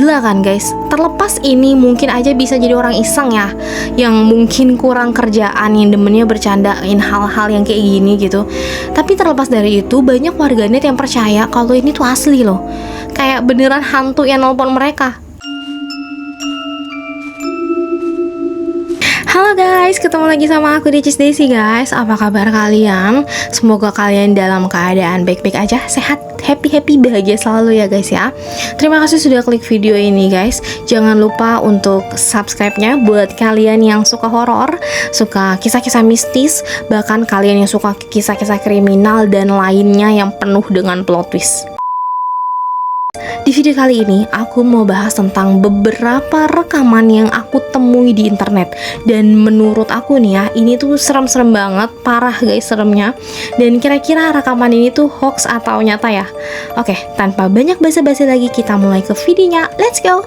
Gila kan guys, terlepas ini mungkin aja bisa jadi orang iseng ya, yang mungkin kurang kerjaan, yang demennya bercandain hal-hal yang kayak gini gitu. Tapi terlepas dari itu, banyak warganet yang percaya kalau ini tuh asli loh. Kayak beneran hantu yang nelpon mereka. Halo guys, ketemu lagi sama aku di Cis Desi guys. Apa kabar kalian? Semoga kalian dalam keadaan baik-baik aja, sehat, happy, bahagia selalu ya guys ya. Terima kasih sudah klik video ini guys. Jangan lupa untuk subscribe-nya buat kalian yang suka horor, suka kisah-kisah mistis, bahkan kalian yang suka kisah-kisah kriminal dan lainnya yang penuh dengan plot twist. Di video kali ini aku mau bahas tentang beberapa rekaman yang aku temui di internet. Dan menurut aku nih ya, ini tuh serem-serem banget, parah guys seremnya. Dan kira-kira rekaman ini tuh hoax atau nyata ya? Oke, tanpa banyak basa-basi lagi kita mulai ke videonya, let's go!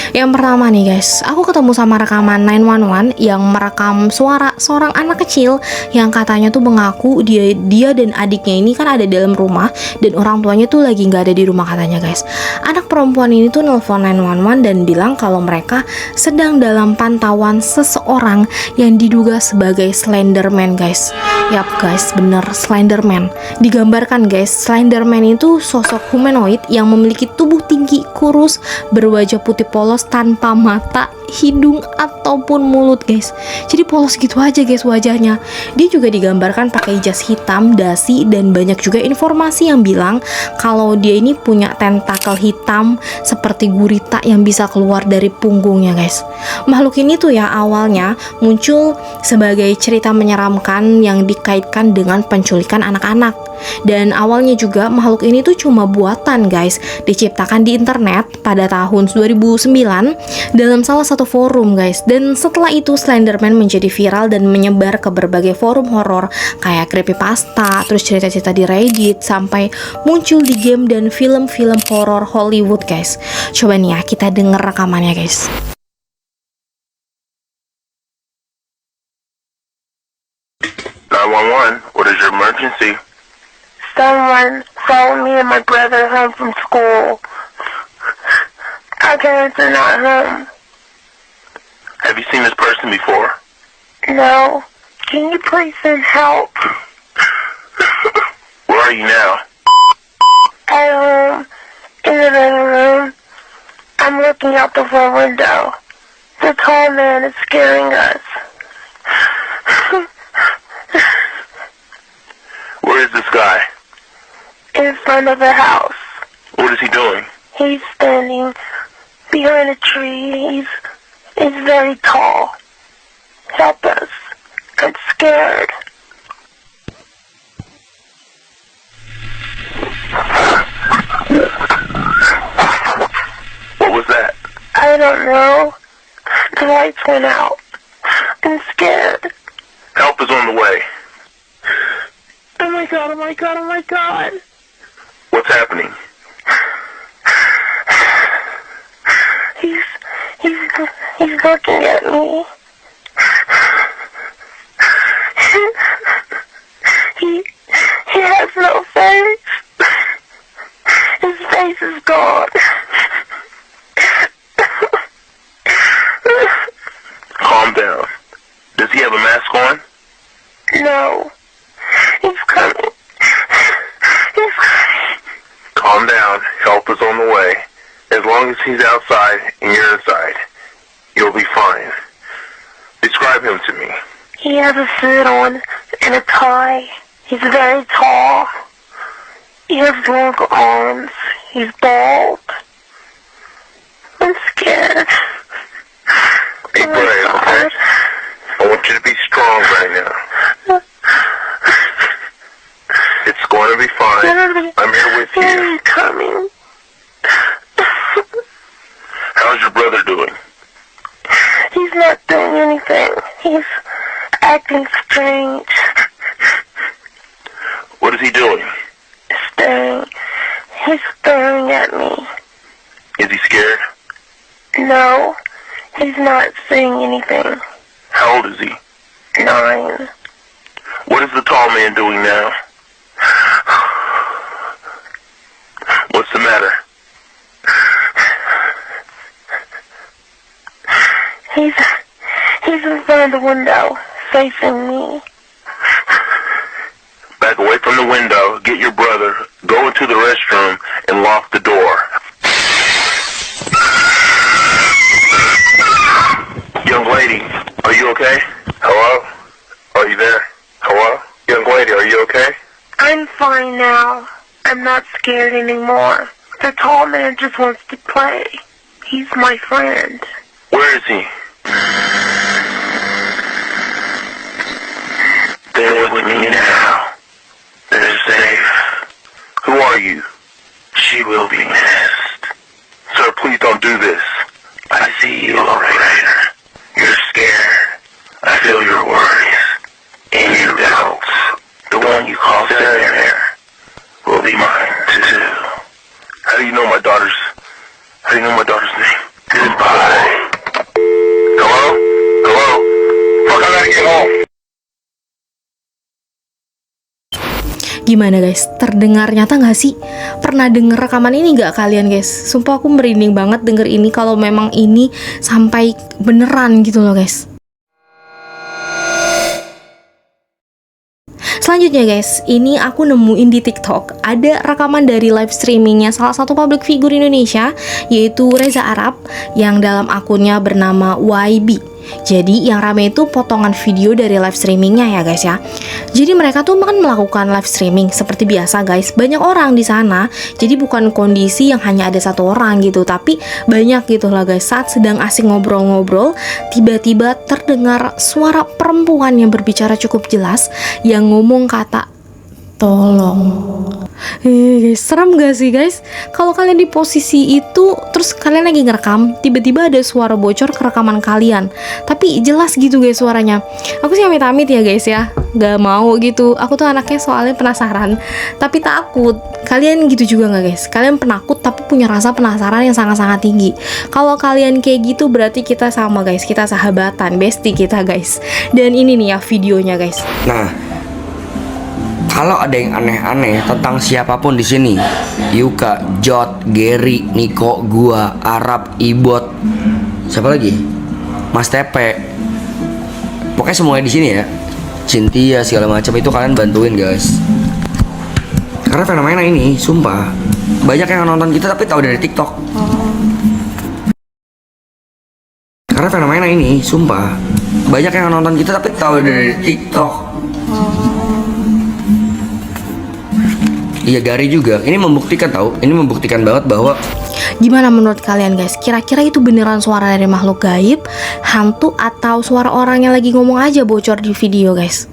Yang pertama nih guys, aku ketemu sama rekaman 911 yang merekam suara seorang anak kecil yang katanya tuh mengaku dia dan adiknya ini kan ada dalam rumah dan orang tuanya tuh lagi nggak ada di rumah katanya guys. Anak perempuan ini tuh nelfon 911 dan bilang kalau mereka sedang dalam pantauan seseorang yang diduga sebagai Slenderman guys. Yap guys, bener Slenderman. Digambarkan guys, Slenderman itu sosok humanoid yang memiliki tubuh tinggi, kurus, berwajah putih polos tanpa mata, hidung ataupun mulut guys. Jadi polos gitu aja guys wajahnya. Dia juga digambarkan pakai jas hitam, dasi, dan banyak juga informasi yang bilang kalau dia ini punya tentakel hitam seperti gurita yang bisa keluar dari punggungnya guys. Makhluk ini tuh ya awalnya muncul sebagai cerita menyeramkan yang dikaitkan dengan penculikan anak-anak. Dan awalnya juga makhluk ini tuh cuma buatan guys, diciptakan di internet pada tahun 2009 dalam salah satu forum guys. Dan setelah itu Slenderman menjadi viral dan menyebar ke berbagai forum horor kayak creepypasta, terus cerita-cerita di Reddit, sampai muncul di game dan film-film horor Hollywood guys. Coba nih ya kita denger rekamannya guys. 911, what is your emergency? Someone followed me and my brother home from school. Our parents are not home. Have you seen this person before? No. Can you please send help? Where are you now? At home, in the living room. I'm looking out the front window. The tall man is scaring us. Where is this guy? In front of the house. What is he doing? He's standing behind a tree. He's very tall. Help us. I'm scared. What was that? I don't know. The lights went out. I'm scared. Help is on the way. Oh my god, oh my god, oh my god. What's happening? He's looking at me. He has no face. His face is gone. Calm down. Does he have a mask on? No. He's coming. He's coming. Calm down. Help is on the way. As long as he's outside and you're inside, you'll be fine. Describe him to me. He has a suit on and a tie. He's very tall. He has long arms. He's bald. I'm scared. Be Oh my brave, okay? God. I want you to be strong right now. It's going to be fine. I'm here with When are you. you coming? How's your brother doing? He's not doing anything. He's acting strange. What is he doing? Staring. He's staring at me. Is he scared? No, he's not saying anything. How old is he? 9. What is the tall man doing now? What's the matter? He's in front of the window, facing me. Back away from the window, get your brother, go into the restroom, and lock the door. Young lady, are you okay? Hello? Are you there? Hello? Young lady, are you okay? I'm fine now. I'm not scared anymore. The tall man just wants to play. He's my friend. Where is he? They're with me now. They're safe. Who are you? She will be missed. Sir, please don't do this. I see you, operator. You're scared. I feel your worries. And your doubts. The one you call Senator will be mine, too. How do you know my daughter's name? Goodbye. Hello? Hello? Fuck, I gotta get home. Gimana guys? Terdengar nyata nggak sih? Pernah denger rekaman ini nggak kalian guys? Sumpah aku merinding banget denger ini kalau memang ini sampai beneran gitu loh guys. Selanjutnya guys, ini aku nemuin di TikTok ada rekaman dari live streamingnya salah satu public figure Indonesia, yaitu Reza Arab, yang dalam akunnya bernama YB. Jadi yang rame itu potongan video dari live streamingnya ya guys ya. Jadi mereka tuh kan melakukan live streaming seperti biasa guys. Banyak orang di sana. Jadi bukan kondisi yang hanya ada satu orang gitu, tapi banyak gitu lah guys. Saat sedang asik ngobrol-ngobrol, tiba-tiba terdengar suara perempuan yang berbicara cukup jelas yang ngomong kata tolong. Guys, serem gak sih guys? Kalau kalian di posisi itu, terus kalian lagi ngerekam, tiba-tiba ada suara bocor ke rekaman kalian, tapi jelas gitu guys suaranya. Aku sih amit-amit ya guys ya, gak mau gitu. Aku tuh anaknya soalnya penasaran, tapi takut. Kalian gitu juga gak guys? Kalian penakut tapi punya rasa penasaran yang sangat-sangat tinggi. Kalau kalian kayak gitu berarti kita sama guys, kita sahabatan, bestie kita guys. Dan ini nih ya videonya guys. Nah, kalau ada yang aneh-aneh tentang siapapun di sini, Yuka, Jot, Gary, Niko, gua, Arab, Ibot, siapa lagi? Mas Tepe. Pokoknya semuanya di sini ya. Cynthia segala macam itu kalian bantuin guys. Karena fenomena ini, sumpah, banyak yang nonton kita tapi tahu dari TikTok. Karena fenomena ini, sumpah, banyak yang nonton kita tapi tahu dari TikTok. Iya, Gary juga. Ini membuktikan banget bahwa Gimana menurut kalian guys? Kira-kira itu beneran suara dari makhluk gaib, hantu, atau suara orang yang lagi ngomong aja bocor di video guys?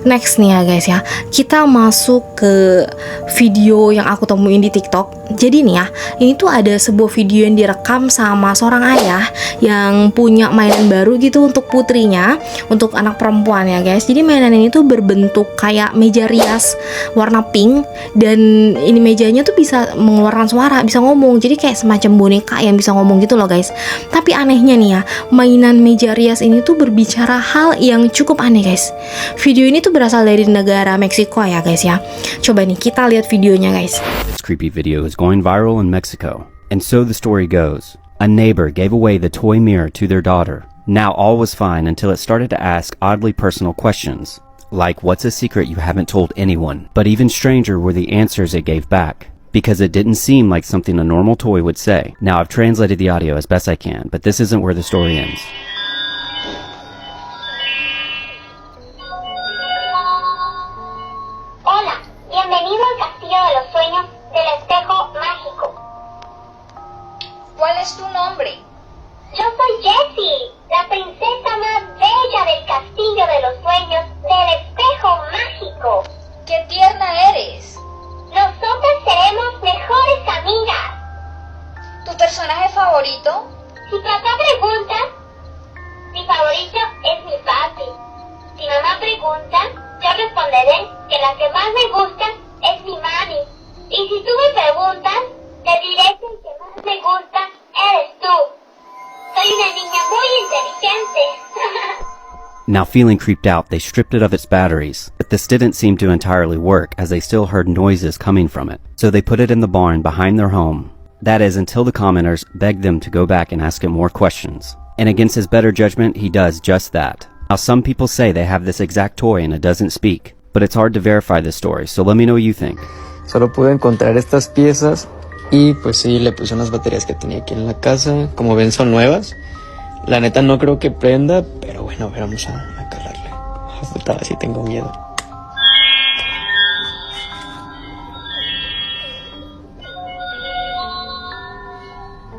Next nih ya guys ya, kita masuk ke video yang aku temuin di TikTok. Jadi nih ya, ini tuh ada sebuah video yang direkam sama seorang ayah yang punya mainan baru gitu untuk putrinya, untuk anak perempuan ya guys. Jadi mainan ini tuh berbentuk kayak meja rias warna pink, dan ini mejanya tuh bisa mengeluarkan suara, bisa ngomong. Jadi kayak semacam boneka yang bisa ngomong gitu loh guys. Tapi anehnya nih ya, mainan meja rias ini tuh berbicara hal yang cukup aneh guys. Video ini tuh berasal dari negara Meksiko ya guys ya. Coba nih kita lihat videonya guys. This creepy video is going viral in Mexico. And so the story goes. A neighbor gave away the toy mirror to their daughter. Now all was fine until it started to ask oddly personal questions. Like, what's a secret you haven't told anyone? But even stranger were the answers it gave back, because it didn't seem like something a normal toy would say. Now I've translated the audio as best I can, but this isn't where the story ends. Hola, bienvenido al Castillo de los Sueños del Espejo Mágico. ¿Cuál es tu nombre? Yo soy Jessie, la princesa más bella del Castillo de los Sueños del Espejo Mágico. ¡Qué tierna eres! Nosotras seremos mejores amigas. ¿Tu personaje favorito? Si papá pregunta, mi favorito es mi papi. Si mamá pregunta, yo responderé que la que más me gusta es mi mami. Y si tú me preguntas, te diré que el que más me gusta eres tú. Soy una niña muy inteligente. Now feeling creeped out, they stripped it of its batteries. But this didn't seem to entirely work, as they still heard noises coming from it. So they put it in the barn behind their home. That is, until the commenters begged them to go back and ask him more questions. And against his better judgment, he does just that. Now, some people say they have this exact toy and it doesn't speak, but it's hard to verify this story, so let me know what you think. Solo pude encontrar estas piezas y pues sí, le puse unas baterías que tenía aquí en la casa. Como ven, son nuevas. La neta no creo que prenda, pero bueno, a ver, vamos a calarle. Puta, sí tengo miedo.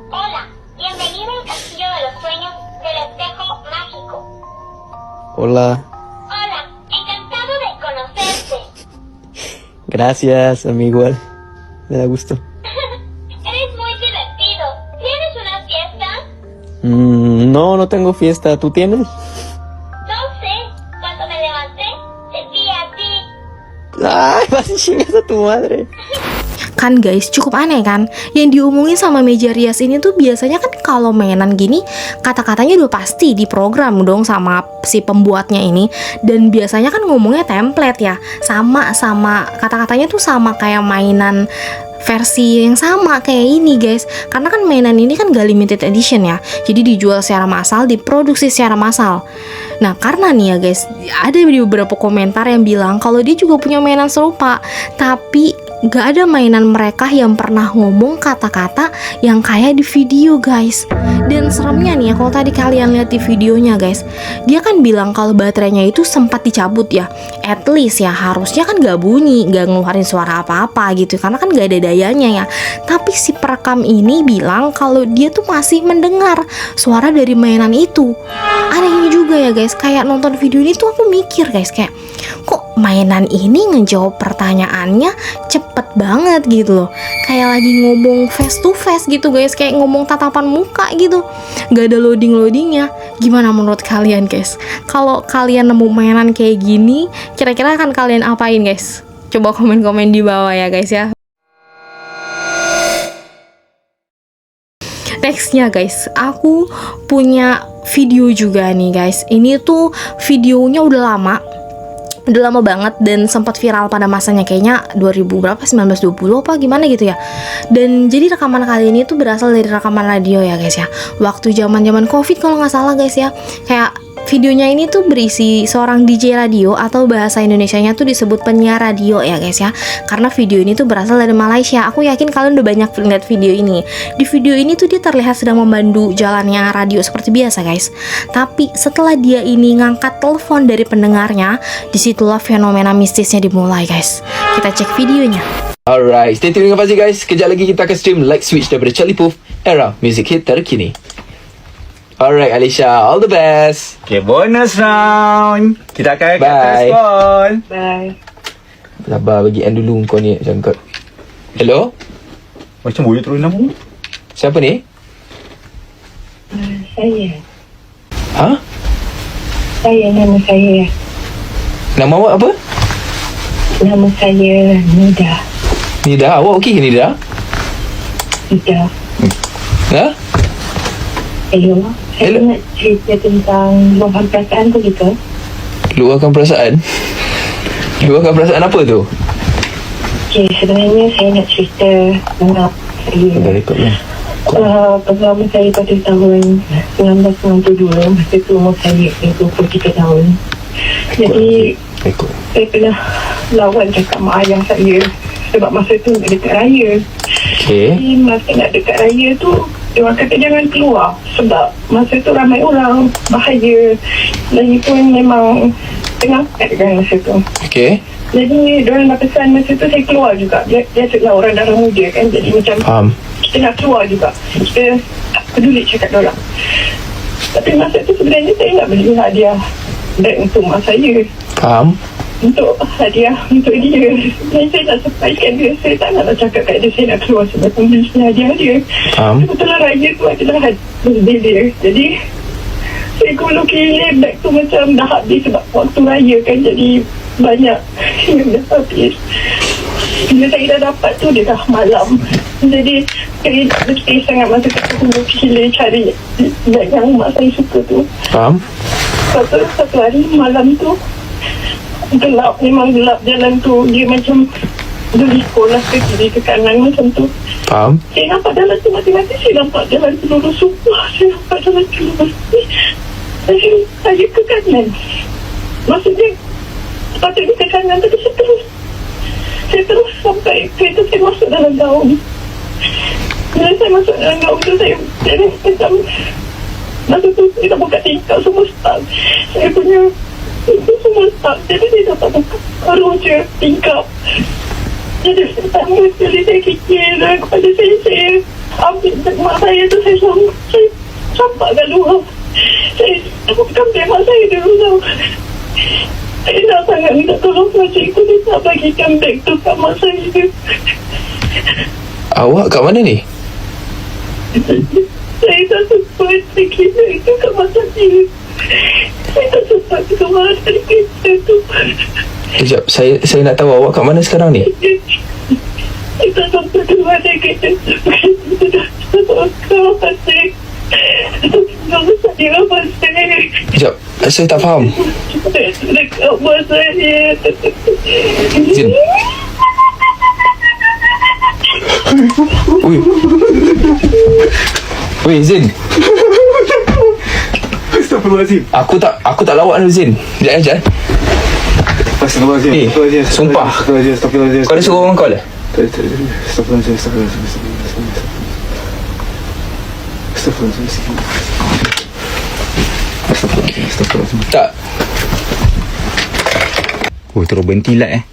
Hola, bienvenido al Castillo de los Sueños del Espejo Mágico. Hola. Hola, encantado de conocerte. Gracias, a mí igual. Me da gusto. Eres muy divertido. ¿Tienes una fiesta? No tengo fiesta. ¿Tú tienes? No sé. Cuando me levanté, te vi a ti. Ay, vas y chingas a tu madre. Kan guys, cukup aneh kan? Yang diomongin sama meja rias ini tuh biasanya kan kalau mainan gini kata-katanya udah pasti diprogram dong sama si pembuatnya ini. Dan biasanya kan ngomongnya template ya. Sama kata-katanya tuh sama kayak mainan versi yang sama kayak ini guys. Karena kan mainan ini kan gak limited edition ya. Jadi dijual secara massal, diproduksi secara massal. Nah karena nih ya guys, ada di beberapa komentar yang bilang kalau dia juga punya mainan serupa, tapi gak ada mainan mereka yang pernah ngomong kata-kata yang kayak di video guys. Dan seremnya nih ya, kalau tadi kalian lihat di videonya guys, dia kan bilang kalau baterainya itu sempat dicabut ya. At least ya harusnya kan gak bunyi, gak ngeluarin suara apa-apa gitu, karena kan gak ada dayanya ya. Tapi si perekam ini bilang kalau dia tuh masih mendengar suara dari mainan itu. Anehnya juga ya guys, kayak nonton video ini tuh aku mikir guys, kayak kok mainan ini ngejawab pertanyaannya cepet banget gitu loh, kayak lagi ngomong face to face gitu guys, kayak ngomong tatapan muka gitu, gak ada loadingnya. Gimana menurut kalian guys? Kalau kalian nemu mainan kayak gini, kira-kira akan kalian apain guys? Coba komen-komen di bawah ya guys ya. Nextnya guys, aku punya video juga nih guys. Ini tuh videonya udah lama banget dan sempat viral pada masanya, kayaknya 2000 berapa, 1920 apa gimana gitu ya. Dan jadi rekaman kali ini tuh berasal dari rekaman radio ya guys ya, waktu zaman Covid kalau nggak salah guys ya. Kayak videonya ini tuh berisi seorang DJ radio, atau bahasa Indonesianya tuh disebut penyiar radio ya guys ya. Karena video ini tuh berasal dari Malaysia. Aku yakin kalian udah banyak lihat video ini. Di video ini tuh dia terlihat sedang membantu jalannya radio seperti biasa guys. Tapi setelah dia ini ngangkat telepon dari pendengarnya, disitulah fenomena mistisnya dimulai guys. Kita cek videonya. Alright, stay tuned dengan Fazli guys. Kejap lagi kita akan stream Light Switch daripada Charlie Puth, era music hit terkini. Alright Alicia, all the best. Okay, bonus round. Kita akan kat Bye. respon. Bye. Sabar bagi end dulu kau ni macam kau. Hello? Macam boleh turun nama? Siapa ni? Saya. Ha? Nama saya. Nama awak apa? Nama saya Nida. Nida, awak okey ke Nida? Ida. Ha? Hello. Saya Hello. nak cerita tentang luahan perasaan tu gitu. Luahkan perasaan? Luahkan perasaan apa tu? Okay, sebenarnya saya nak cerita tentang saya. rekod lah. Pengalaman saya pada tahun 1992, masa tu umur saya 23 tahun. Jadi, Rekod. saya pernah lawan cakap mak ayah saya sebab masa tu nak dekat raya. Okay. Jadi masa nak dekat raya tu, dia orang kata jangan keluar sebab masa tu ramai orang, bahaya. Lagipun memang tengah kan masa tu. Okay. Jadi diorang dah pesan masa tu saya keluar juga. Biasalah orang darah muda kan, jadi macam Faham. kita nak keluar juga. Kita tak peduli cakap diorang. Tapi masa tu sebenarnya saya nak beli hadiah beg untuk mak saya, Faham. untuk hadiah untuk dia. Dan saya nak surprisekan dia. Saya tak nak cakap kat dia saya nak keluar sebab beli hadiah dia. Faham. Kebetulan raya tu adalah birthday dia. Jadi saya gulung-giling beg tu macam dah habis sebab waktu raya kan, jadi banyak yang dah habis. Bila saya dah dapat tu dia dah malam. Jadi saya bersedih sangat masa tu gulung-giling cari beg yang mak saya suka tu. Faham. Satu hari malam tu Gelap, memang gelap jalan tu. Dia macam dari sekolah ke kiri ke kanan macam tu. Faham? Saya nampak jalan tu mati-mati. Saya nampak jalan tu lurus. Sumpah, saya nampak jalan tu lurus. Saya ke kanan. Maksudnya, sepatutnya ke kanan tapi saya terus sampai kereta saya masuk dalam gaung. Bila saya masuk dalam gaung tu, saya macam masa tu saya tak buka tingkap, semua start. Saya punya itu semua start. Jadi saya dapat buka baru je tingkap. Jadi pertama sekali saya fikir kepada saya ambil mak saya tu, saya campak kat luar. Saya ambil mak saya dulu tau. Saya nak sangat minta tolong mak cikgu ni tak bagikan beg tu kat mak saya tu. Awak kat mana ni? Saya tak sempat fikir itu kat mak saya. Saya tak sempat keluar dari kereta tu. Sekejap, saya nak tahu awak kat mana sekarang ni? Saya tak sempat keluar dari kereta tu. Saya tak sempat pasir. Saya pasir. Sekejap, saya tak faham. Dekat mak saya. Zin. Weh Zin. Astagfirullahaladzim. Aku tak lawak ni Zin. Sekejap. Astagfirullahaladzim. Sumpah. Astagfirullahaladzim. Kau ada suruh orang call? Astagfirullahaladzim. Astagfirullahaladzim. Tak. Oh, terus berhenti lah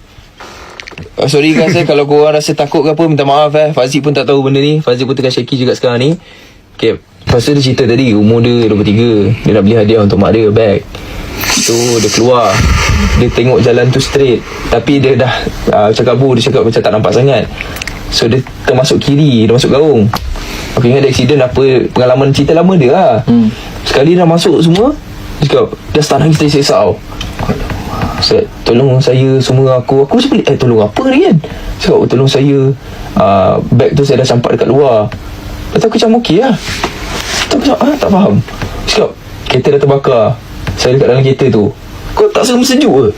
Sorry guys kalau korang rasa takut ke apa, minta maaf Fazik pun tak tahu benda ni. Fazik pun tengah shaky juga sekarang ni. Okay, lepas tu dia cerita tadi umur dia 23. Dia nak beli hadiah untuk mak dia, bag. Tu dia keluar, dia tengok jalan tu straight, tapi dia dah cakap dia cakap macam tak nampak sangat. So dia termasuk kiri, dia masuk gaung. Aku ingat dia accident apa, pengalaman cerita lama dia lah. Sekali dah masuk semua, dia cakap dah start nangis tersesak tau. Ustaz, tolong saya semua aku macam pelik, tolong apa ni kan? Cakap tolong saya, bag tu saya dah campak dekat luar. Lepas tu aku macam okey lah. Lepas tu aku tak faham. Cakap kereta dah terbakar, saya dekat dalam kereta tu. Kau tak seram sejuk ke?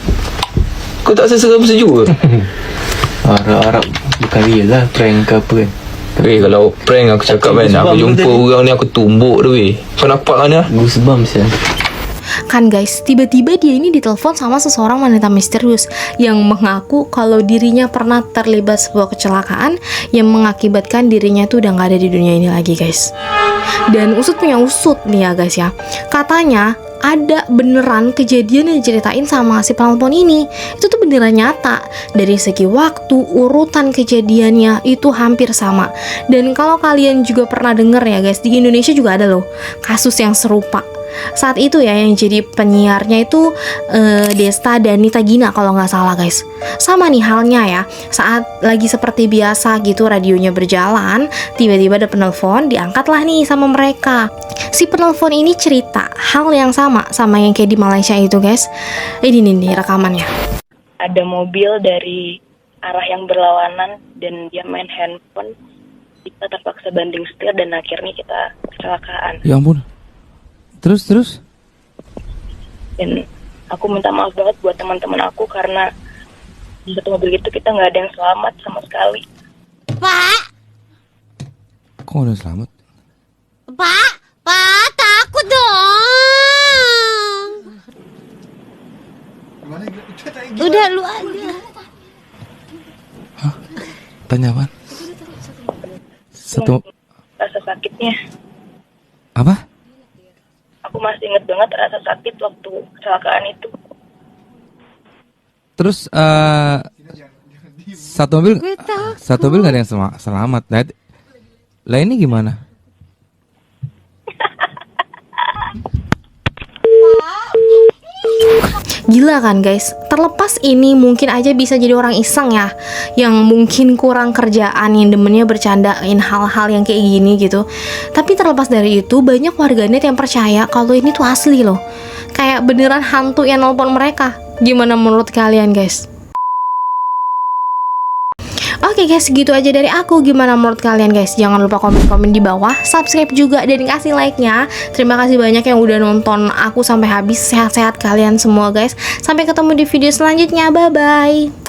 Kau tak rasa seram sejuk ke? Harap-harap bukan real lah, prank ke apa kan. Weh, kalau prank aku cakap kan, aku jumpa orang ni aku tumbuk dia weh. Kau nampak kan lah? Goosebumps ya. Kan guys, tiba-tiba dia ini ditelepon sama seseorang wanita misterius yang mengaku kalau dirinya pernah terlibat sebuah kecelakaan yang mengakibatkan dirinya tuh udah gak ada di dunia ini lagi guys. Dan usut punya usut nih ya guys ya, katanya ada beneran kejadian yang diceritain sama si penelpon ini. Itu tuh beneran nyata. Dari segi waktu, urutan kejadiannya itu hampir sama. Dan kalau kalian juga pernah denger ya guys, di Indonesia juga ada loh kasus yang serupa. Saat itu ya yang jadi penyiarnya itu Desta dan Nita Gina kalau nggak salah guys. Sama nih halnya ya, saat lagi seperti biasa gitu radionya berjalan, tiba-tiba ada penelpon, diangkatlah nih sama mereka. Si penelpon ini cerita hal yang sama yang kayak di Malaysia itu guys. Ini nih rekamannya. Ada mobil dari arah yang berlawanan dan dia main handphone. Kita terpaksa banting setir dan akhirnya kita kecelakaan. Ya ampun. Terus? Dan aku minta maaf banget buat teman-teman aku karena di satu mobil itu kita nggak ada yang selamat sama sekali. Pak! Kok udah selamat? Pak, takut dong. Udah lu aja. Hah? Tanya apa? Rasa sakitnya. Apa? Aku masih inget banget rasa sakit waktu kecelakaan itu. Terus satu mobil gak ada yang selamat. Lah ini gimana? Gila kan guys, terlepas ini mungkin aja bisa jadi orang iseng ya, yang mungkin kurang kerjaan, yang demennya bercandain hal-hal yang kayak gini gitu. Tapi terlepas dari itu, banyak warganet yang percaya kalau ini tuh asli loh. Kayak beneran hantu yang nelpon mereka. Gimana menurut kalian guys? Oke guys, segitu aja dari aku. Gimana menurut kalian guys? Jangan lupa komen-komen di bawah, subscribe juga dan kasih like-nya. Terima kasih banyak yang udah nonton aku sampai habis. Sehat-sehat kalian semua guys. Sampai ketemu di video selanjutnya. Bye-bye.